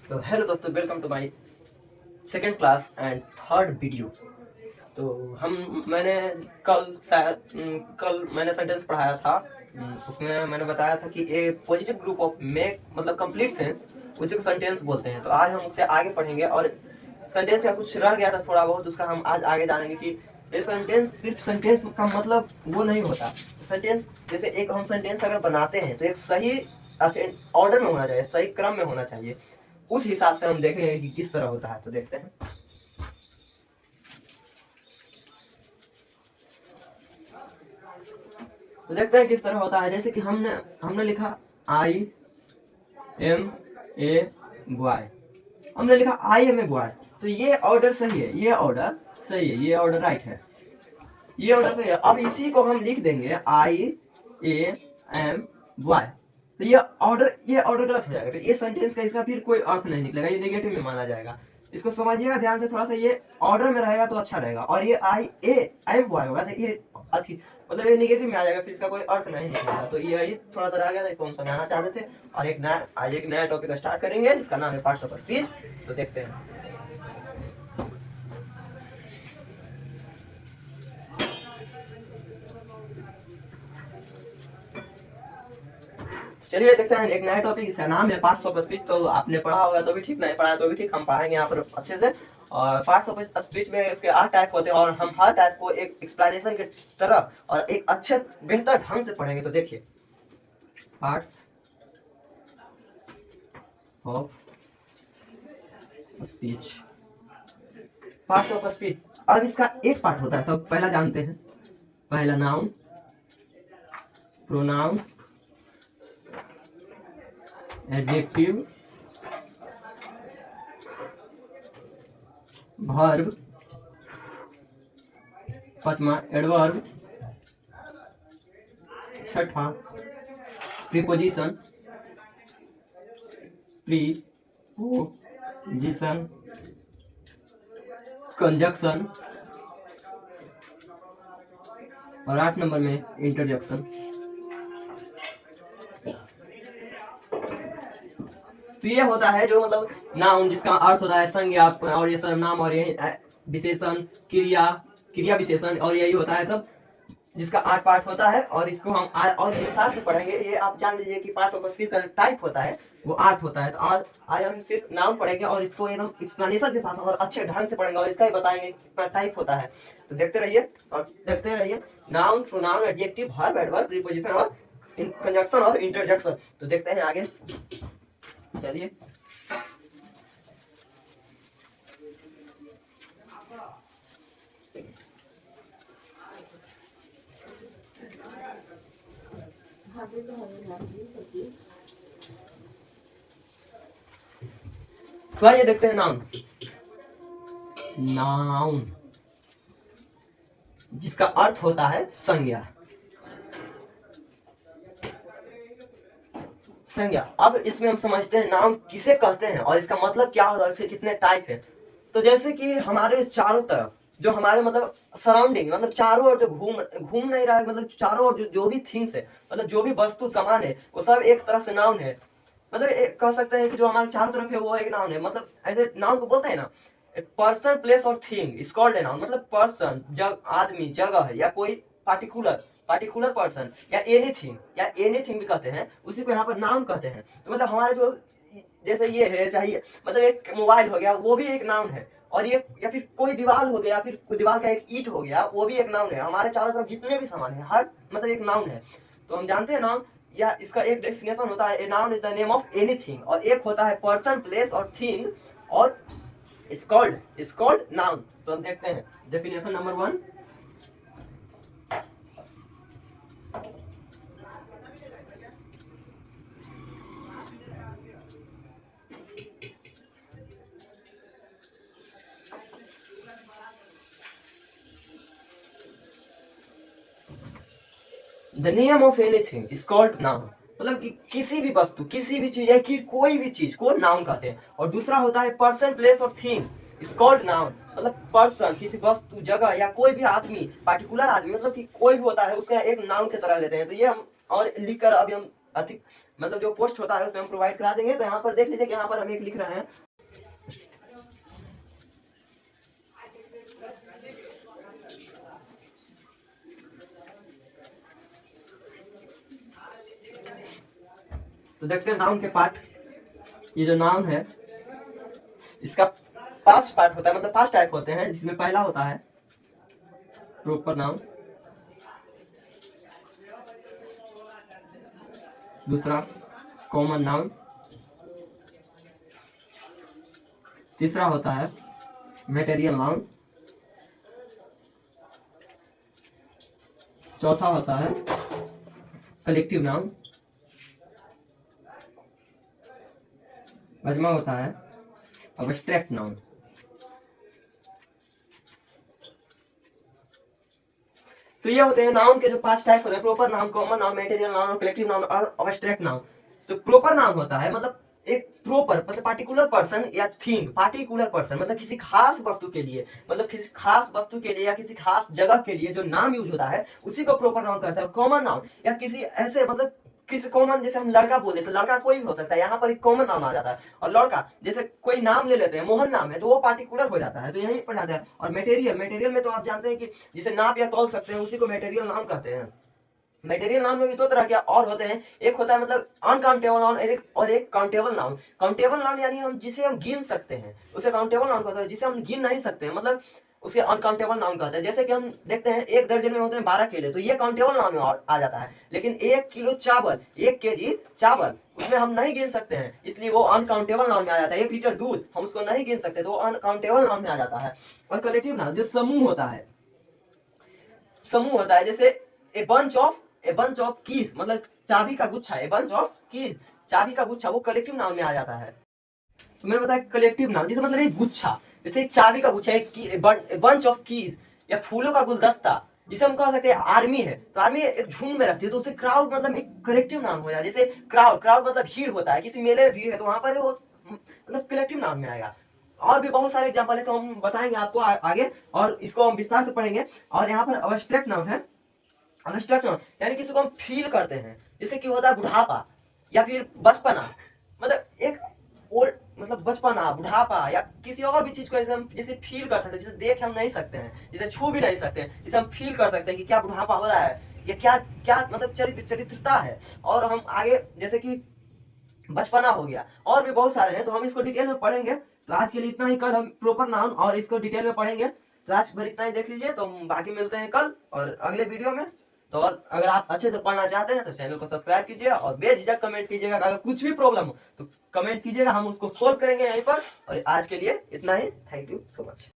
तो हेलो दोस्तों, welcome to my second class and third video. तो मैंने कल मैंने सेंटेंस पढ़ाया था। उसमें मैंने बताया था कि ए पॉजिटिव ग्रुप ऑफ मेक मतलब कंप्लीट सेंस, उसी को सेंटेंस बोलते हैं। तो आज हम उससे आगे पढ़ेंगे और सेंटेंस का कुछ रह गया था थोड़ा बहुत, उसका हम आज आगे जानेंगे कि ये सेंटेंस सिर्फ सेंटेंस का मतलब वो नहीं होता। सेंटेंस जैसे एक हम सेंटेंस अगर बनाते हैं तो एक सही ऑर्डर में होना चाहिए, सही क्रम में होना चाहिए। उस हिसाब से हम देखेंगे कि किस तरह होता है। तो देखते हैं। तो देखते हैं किस तरह होता है। जैसे कि हमने लिखा आई एम ए बॉय, हमने लिखा आई एम ए बॉय। तो ये ऑर्डर सही है, ये ऑर्डर सही है, ये ऑर्डर राइट है, ये ऑर्डर सही है। अब इसी को हम लिख देंगे आई ए एम बॉय, तो ये ऑर्डर गलत हो जाएगा। तो ये सेंटेंस का इसका फिर कोई अर्थ नहीं निकलेगा, ये नेगेटिव में माना जाएगा। इसको समझिएगा ध्यान से थोड़ा सा, ये ऑर्डर में रहेगा तो अच्छा रहेगा। और ये आई ए एम बॉय होगा तो ये अथी मतलब ये नेगेटिव में आ जाएगा, फिर इसका कोई अर्थ नहीं निकलेगा। तो ये थोड़ा सा रह गया था, इसको हम समझाना चाहते थे। और आज एक नया टॉपिक स्टार्ट करेंगे जिसका नाम है पार्ट्स ऑफ स्पीच। तो देखते हैं। चलिए देखते हैं एक नया टॉपिक, इसका नाम है पार्ट्स ऑफ स्पीच। तो आपने पढ़ा होगा तो भी ठीक, नहीं पढ़ा तो भी ठीक, हम पढ़ाएंगे यहाँ पर अच्छे से। और पार्ट्स ऑफ स्पीच में उसके 8 टाइप होते हैं और हम हर टाइप को एक एक्सप्लेनेशन की तरह और एक अच्छे बेहतर ढंग से पढ़ेंगे। तो देखिए, parts of speech, parts of speech. अब इसका एक पार्ट होता है, तो पहला जानते हैं। पहला नाउन, प्रोनाउन, एडजेक्टिव, वर्ब, पांचवा एडवर्ब, छठा प्रीपोजिशन, प्रीपोजिशन, कंजक्शन और 8 नंबर में इंटरजेक्शन। तो ये होता है जो मतलब नाउन, जिसका अर्थ होता है संज्ञा और ये सर्वनाम और ये विशेषण, क्रिया विशेषण, और यही होता है सब, जिसका 8 पार्ट होता है। और इसको हम और विस्तार से पढ़ेंगे। ये आप जान लीजिए कि पार्ट्स ऑफ स्पीच का टाइप होता है वो 8 होता है। तो आज हम सिर्फ नाउन पढ़ेंगे और इसको एकदम एक्सप्लेनेशन के साथ और अच्छे ढंग से पढ़ेंगे और इसका ही बताएंगे कितना टाइप होता है। तो देखते रहिए और देखते रहिए। Noun, pronoun, adjective, verb, adverb, preposition और कंजक्शन और इंटरजेक्शन। तो देखते हैं आगे, चलिए। तो आइए देखते हैं नाउन। नाउन जिसका अर्थ होता है संज्ञा, संज्ञा। अब इसमें हम समझते हैं नाउन किसे कहते हैं और इसका मतलब क्या होता है, इसके कितने टाइप है। तो जैसे कि हमारे चारों तरफ जो हमारे मतलब सराउंडिंग, मतलब चारों ओर जो घूम नहीं रहा है, मतलब चारों ओर जो भी थिंग्स है, मतलब जो भी वस्तु सामान है, वो सब एक तरह से नाउन है। मतलब कह सकते हैं कि जो हमारे चारों तरफ है वो एक नाउन है। मतलब ऐसे नाउन को बोलते हैं ना, पर्सन, प्लेस और thing is called a noun. मतलब पर्सन आदमी, जगह या कोई पार्टिकुलर पर्सन या एनीथिंग भी कहते हैं, उसी को यहाँ पर नाउन कहते हैं। तो मतलब हमारे जो जैसे ये है, चाहिए मतलब एक मोबाइल हो गया, वो भी एक नाउन है। और ये या फिर कोई दीवार हो गया, फिर दीवार का एक ईंट हो गया, वो भी एक नाउन है। हमारे चारों तरफ जितने भी सामान है, हर मतलब एक नाउन है। तो हम जानते हैं नाउन, या इसका एक डेफिनेशन होता है, a noun is the name of anything, और एक होता है पर्सन, प्लेस और थिंग, और इज कॉल्ड नाउन। तो हम देखते हैं definition number 1। The name of anything is called noun. मतलब कि किसी भी वस्तु, किसी भी चीज या कि कोई भी चीज को नाउन कहते हैं। और दूसरा होता है पर्सन, प्लेस और थिंग इज कॉल्ड नाउन। मतलब पर्सन किसी वस्तु, जगह या कोई भी आदमी, पार्टिकुलर आदमी, मतलब कि कोई भी होता है, उसका एक नाउन की तरह लेते हैं। तो ये हम और लिखकर अभी हम अधिक मतलब जो पोस्ट होता है उसमें हम प्रोवाइड करा देंगे। तो यहाँ पर देख लीजिए कि यहाँ पर हम एक लिख रहे हैं, तो देखते हैं नाउन के पार्ट। ये जो नाउन है इसका 5 पार्ट होता है, मतलब 5 टाइप होते हैं, जिसमें पहला होता है प्रॉपर नाउन, दूसरा कॉमन नाउन, तीसरा होता है मटेरियल नाउन, चौथा होता है कलेक्टिव नाउन, पांचवा होता है अब्स्ट्रैक्ट नाउन। तो ये होते हैं नाउन के जो 5 टाइप होते हैं, proper noun, common noun, material noun और कलेक्टिव नाउन और अब्स्ट्रैक्ट नाउन। तो प्रॉपर नाउन होता है मतलब एक प्रॉपर मतलब पार्टिकुलर पर्सन या थिंग, पार्टिकुलर पर्सन मतलब किसी खास वस्तु के लिए, मतलब किसी खास वस्तु के लिए या किसी खास जगह के लिए जो नाम यूज होता है उसी को प्रॉपर नाउन कहते हैं। कॉमन नाउन या किसी ऐसे मतलब किसी कॉमन, जैसे हम लड़का बोले तो लड़का कोई भी हो सकता है, यहाँ पर एक कॉमन नाम आ जाता है। और लड़का जैसे कोई नाम ले लेते हैं, मोहन नाम है तो वो पार्टिकुलर हो जाता है, तो यही पर जाता है। और मटेरियल, मटेरियल में तो आप जानते हैं कि जिसे नाप या तौल सकते हैं उसी को मटेरियल नाम कहते हैं। मटेरियल नाउन में भी 2 तरह के और होते हैं, एक होता है मतलब अनकाउंटेबल नाउन और एक काउंटेबल नाउन। काउंटेबल नाउन यानी हम जिसे हम गिन सकते हैं उसे काउंटेबल नाउन कहते हैं, जिसे हम गिन नहीं सकते हैं मतलब उसे अनकाउंटेबल नाउन कहते हैं। जैसे कि हम देखते हैं 1 दर्जन में होते हैं 12 केले, तो ये काउंटेबल नाउन में आ जाता है। लेकिन 1 किलो चावल, 1 केजी चावल उसमें हम नहीं गिन सकते हैं, इसलिए वो अनकाउंटेबल नाउन में आ जाता है। 1 लीटर दूध हम उसको नहीं गिन सकते तो वो अनकाउंटेबल नाउन में आ जाता है। और कलेक्टिव नाउन जो समूह होता है, समूह होता है, जैसे ए बंच ऑफ कीज मतलब चाबी का गुच्छा, ए बंच ऑफ कीज चाबी का गुच्छा, वो कलेक्टिव नाउन में आ जाता है। तो मैंने बताया कलेक्टिव नाउन जैसे मतलब एक गुच्छा, जैसे एक चाबी का गुच्छा, एक बंच ऑफ कीज या फूलों का गुलदस्ता, जिसे हम कह सकते हैं आर्मी है तो आर्मी एक झुंड में रहती है तो उसे क्राउड मतलब एक कलेक्टिव नाउन हो जाए। जैसे क्राउड, क्राउड मतलब भीड़ होता है, किसी मेले में भीड़ है तो वहां पर वो मतलब कलेक्टिव नाउन में आएगा। और भी बहुत सारे एग्जाम्पल है तो हम बताएंगे आपको आगे, और इसको हम विस्तार से पढ़ेंगे। और यहाँ पर अब्स्ट्रैक्ट नाउन है, अब्स्ट्रैक्ट नाउन यानी किसी को हम फील करते हैं, जैसे कि होता है बुढ़ापा या फिर बचपना, मतलब एक ओल्ड मतलब बचपना, बुढ़ापा या किसी और भी चीज को जैसे हम जैसे फील कर सकते हैं, जिसे देख हम नहीं सकते हैं, जिसे छू भी नहीं सकते हैं, जिसे हम फील कर सकते हैं कि क्या बुढ़ापा हो रहा है या क्या क्या मतलब चरित्रता है। और हम आगे जैसे कि बचपना हो गया, और भी बहुत सारे हैं तो हम इसको डिटेल में पढ़ेंगे। तो आज के लिए इतना ही, कल हम प्रॉपर नाउन और इसको डिटेल में पढ़ेंगे। तो आज भर इतना ही देख लीजिए, तो हम बाकी मिलते हैं कल और अगले वीडियो में। तो और अगर आप अच्छे से पढ़ना चाहते हैं तो चैनल को सब्सक्राइब कीजिए और बेझिझक कमेंट कीजिएगा। अगर कुछ भी प्रॉब्लम हो तो कमेंट कीजिएगा, हम उसको सोल्व करेंगे यहीं पर। और आज के लिए इतना ही, थैंक यू सो मच।